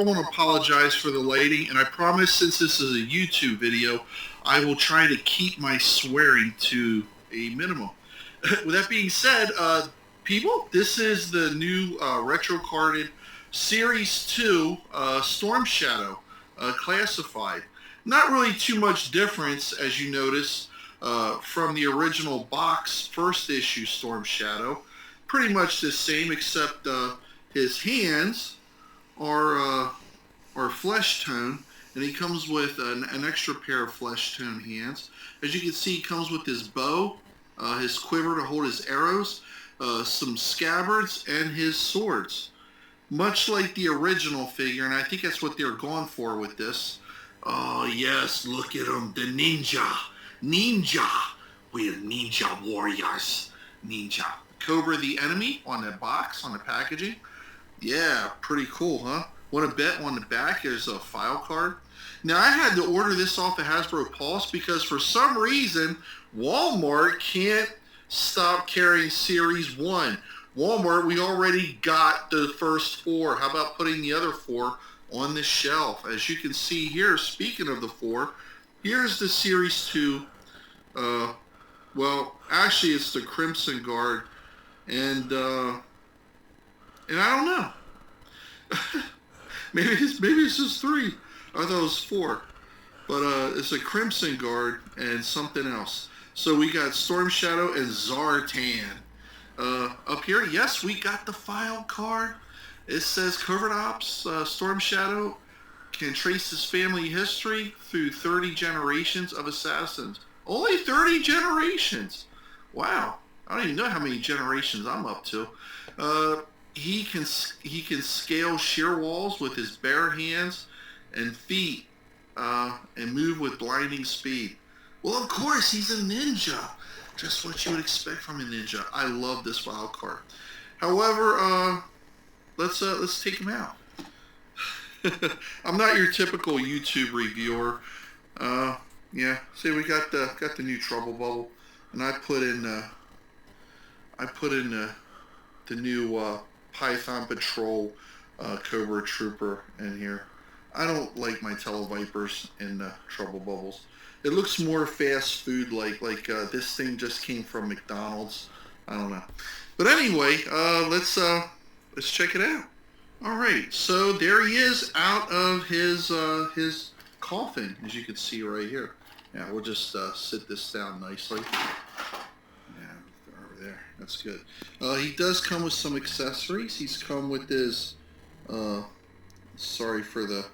I want to apologize for the lighting, and I promise, since this is a YouTube video, I will try to keep my swearing to a minimum. With that being said, people, this is the new retro carded Series 2 Storm Shadow classified. Not really too much difference, as you notice, from the original box first issue Storm Shadow. Pretty much the same, except his hands are flesh tone, and he comes with an extra pair of flesh tone hands. As you can see, he comes with his bow, his quiver to hold his arrows, some scabbards, and his swords. Much like the original figure, and I think that's what they're going for with this. Oh yes, look at him, the ninja. Ninja! We're ninja warriors. Ninja. Cobra the enemy on the box, on the packaging. Yeah, pretty cool, huh? Want to bet on the back there's a file card? Now, I had to order this off of Hasbro Pulse because for some reason, Walmart can't stop carrying Series 1. Walmart, we already got the first 4. How about putting the other 4 on the shelf? As you can see here, speaking of the 4, here's the Series 2. Well, actually, it's the Crimson Guard. And I don't know. maybe it's just 3. I thought it was 4. But it's a Crimson Guard and something else. So we got Storm Shadow and Zartan. Up here, yes, we got the file card. It says Covert Ops Storm Shadow can trace his family history through 30 generations of assassins. Only 30 generations. Wow. I don't even know how many generations I'm up to. He can scale sheer walls with his bare hands and feet and move with blinding speed. Well, of course, he's a ninja. Just what you would expect from a ninja. I love this file card. However, let's take him out. I'm not your typical YouTube reviewer. Yeah, see, we got the new Trouble Bubble, and I put in the new Python Patrol Cobra Trooper in here. I don't like my Televipers in Trouble Bubbles. It looks more fast food like this thing just came from McDonald's. I don't know. But anyway, let's check it out. All right, so there he is out of his coffin, as you can see right here. Yeah, we'll just sit this down nicely. Yeah, over there. That's good. He does come with some accessories. He's come with his. Sorry for the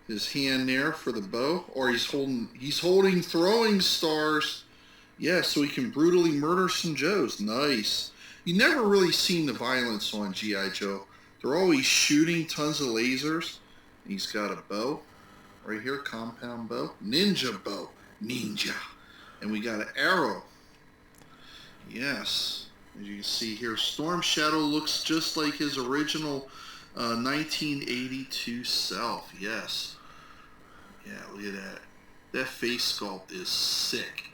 his hand there for the bow, or he's holding throwing stars. Yeah, so he can brutally murder some Joes. Nice. You never really seen the violence on G.I. Joe. They're always shooting tons of lasers. He's got a bow right here, compound bow, ninja bow, ninja, and we got an arrow. Yes, as you can see here, Storm Shadow looks just like his original 1982 self. Yes. Yeah, look at that. That face sculpt is sick.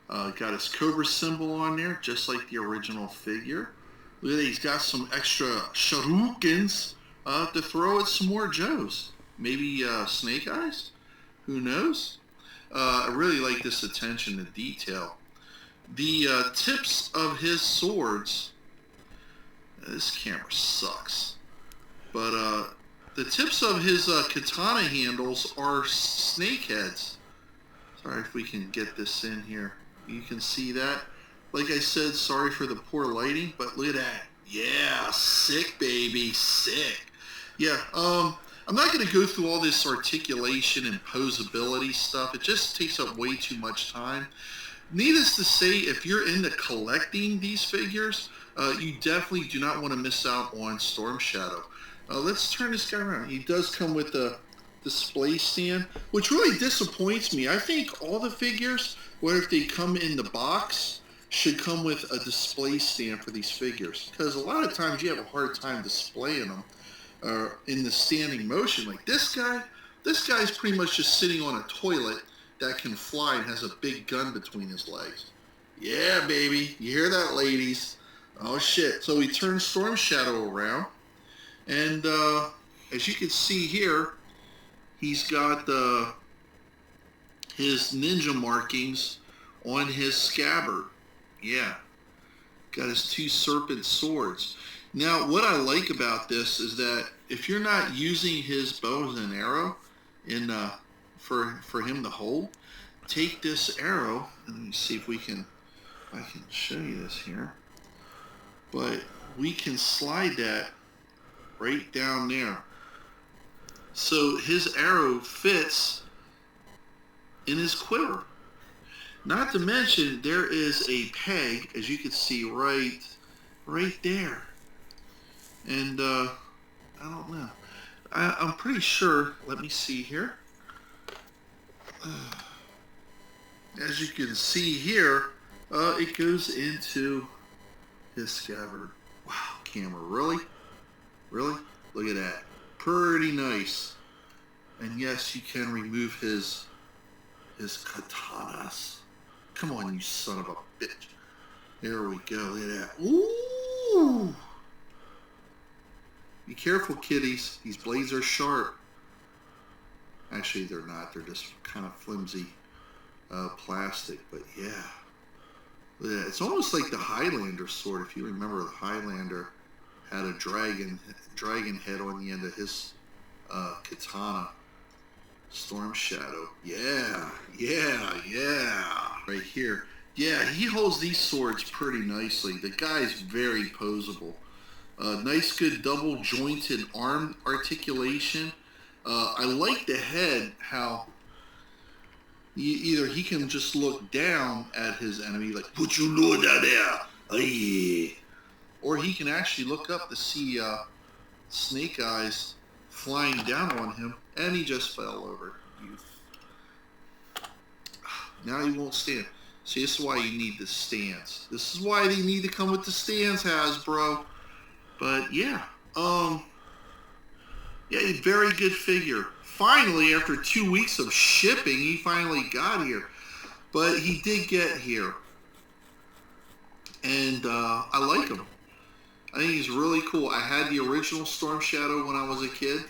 Got his Cobra symbol on there, just like the original figure. Look at that, he's got some extra shurikens to throw at some more Joes. Maybe Snake Eyes? Who knows? I really like this attention to detail. The tips of his swords, this camera sucks, but the tips of his katana handles are snake heads. Sorry if we can get this in here. You can see that. Like I said, sorry for the poor lighting, but look at that. Yeah, sick, baby, sick. Yeah, I'm not going to go through all this articulation and posability stuff. It just takes up way too much time. Needless to say, if you're into collecting these figures, you definitely do not want to miss out on Storm Shadow. Let's turn this guy around. He does come with a display stand, which really disappoints me. I think all the figures, whether if they come in the box, should come with a display stand for these figures, because a lot of times you have a hard time displaying them in the standing motion. Like this guy's pretty much just sitting on a toilet that can fly and has a big gun between his legs. Yeah, baby, you hear that, ladies? Oh shit. So we turn Storm Shadow around, And as you can see here, he's got his ninja markings on his scabbard. Yeah, got his 2 serpent swords. Now, what I like about this is that if you're not using his bow and arrow in for him to hold, take this arrow, and let me see if I can show you this here. But we can slide that right down there. So his arrow fits in his quiver. Not to mention, there is a peg, as you can see right there. And I don't know. I'm pretty sure. Let me see here. As you can see here, it goes into his scabbard. Wow, camera, really? Really? Look at that. Pretty nice. And yes, you can remove his katanas. Come on, you son of a bitch. There we go. Look at that. Ooh! Be careful, kiddies. These blades are sharp. Actually, they're not. They're just kind of flimsy plastic. But yeah. Look at that. It's almost like the Highlander sword. If you remember, the Highlander had a dragon head on the end of his katana. Storm Shadow. Yeah. Right here. Yeah, he holds these swords pretty nicely. The guy's very poseable. Nice, good double jointed arm articulation. I like the head, how either he can just look down at his enemy, like, put your lord down there. Aye. Or he can actually look up to see Snake Eyes flying down on him, and he just fell over. Now he won't stand. See, this is why you need the stands. This is why they need to come with the stands, Hasbro. But yeah, yeah, very good figure. Finally, after 2 weeks of shipping, he finally got here. But he did get here, and I like him. I think he's really cool. I had the original Storm Shadow when I was a kid.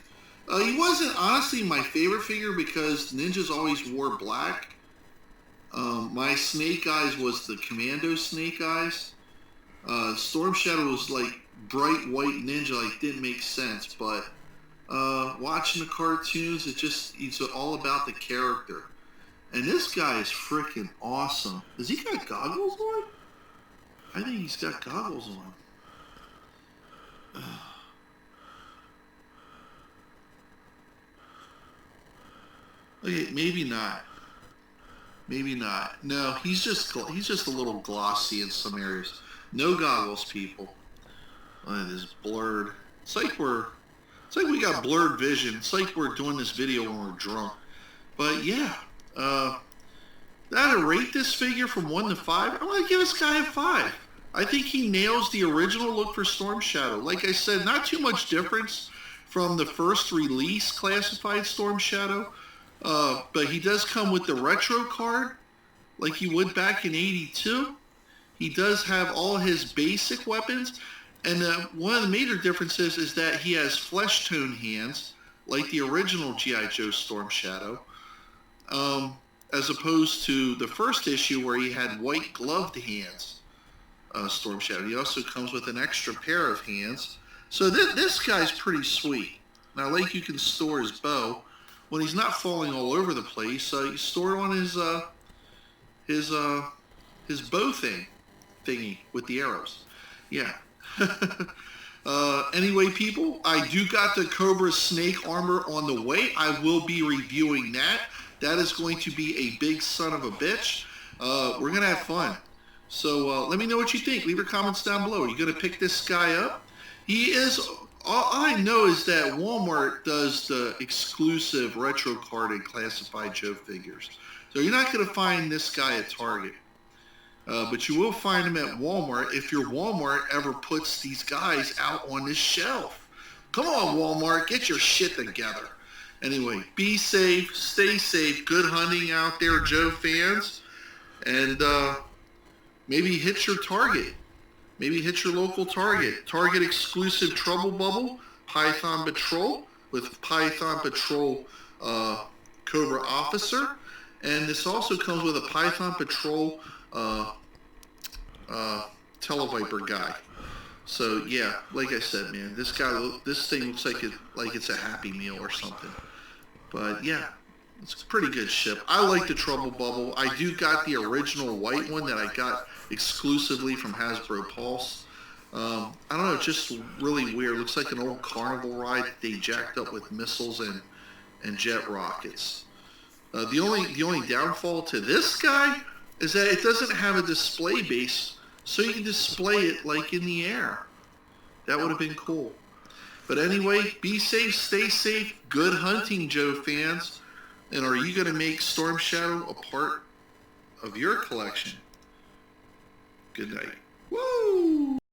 He wasn't honestly my favorite figure because ninjas always wore black. My Snake Eyes was the Commando Snake Eyes. Storm Shadow was like bright white ninja, like didn't make sense. But watching the cartoons, it's all about the character. And this guy is freaking awesome. Does he got goggles on? I think he's got goggles on. Okay, maybe not. Maybe not. No, he's just a little glossy in some areas. No goggles, people. Look at this blurred. It's like we got blurred vision. It's like we're doing this video when we're drunk. But yeah, that'd rate this figure from 1 to 5. I'm gonna give this guy a 5. I think he nails the original look for Storm Shadow. Like I said, not too much difference from the first release classified Storm Shadow. But he does come with the retro card, like he would back in '82. He does have all his basic weapons, and one of the major differences is that he has flesh tone hands, like the original G.I. Joe Storm Shadow, as opposed to the first issue where he had white gloved hands, Storm Shadow. He also comes with an extra pair of hands. So this guy's pretty sweet. Now, like, you can store his bow. When he's not falling all over the place, you store it on his bow thingy with the arrows. Yeah. Anyway, people, I do got the Cobra snake armor on the way. I will be reviewing that. That is going to be a big son of a bitch. We're going to have fun. So let me know what you think. Leave your comments down below. Are you going to pick this guy up? He is... All I know is that Walmart does the exclusive retro carded classified Joe figures. So you're not going to find this guy at Target. But you will find him at Walmart if your Walmart ever puts these guys out on this shelf. Come on, Walmart, get your shit together. Anyway, be safe, stay safe, good hunting out there, Joe fans. And maybe hit your Target. Maybe hit your local Target. Target exclusive Trouble Bubble Python Patrol with Python Patrol Cobra Officer. And this also comes with a Python Patrol Televiper guy. So yeah, like I said, man, this thing looks like it's a Happy Meal or something. But yeah, it's a pretty good ship. I like the Trouble Bubble. I do got the original white one that I got exclusively from Hasbro Pulse. I don't know, it's just really weird. Looks like an old carnival ride that they jacked up with missiles and jet rockets. The only downfall to this guy is that it doesn't have a display base, so you can display it like in the air. That would have been cool. But anyway, be safe, stay safe, good hunting, Joe fans. And are you going to make Storm Shadow a part of your collection? Good night. Woo!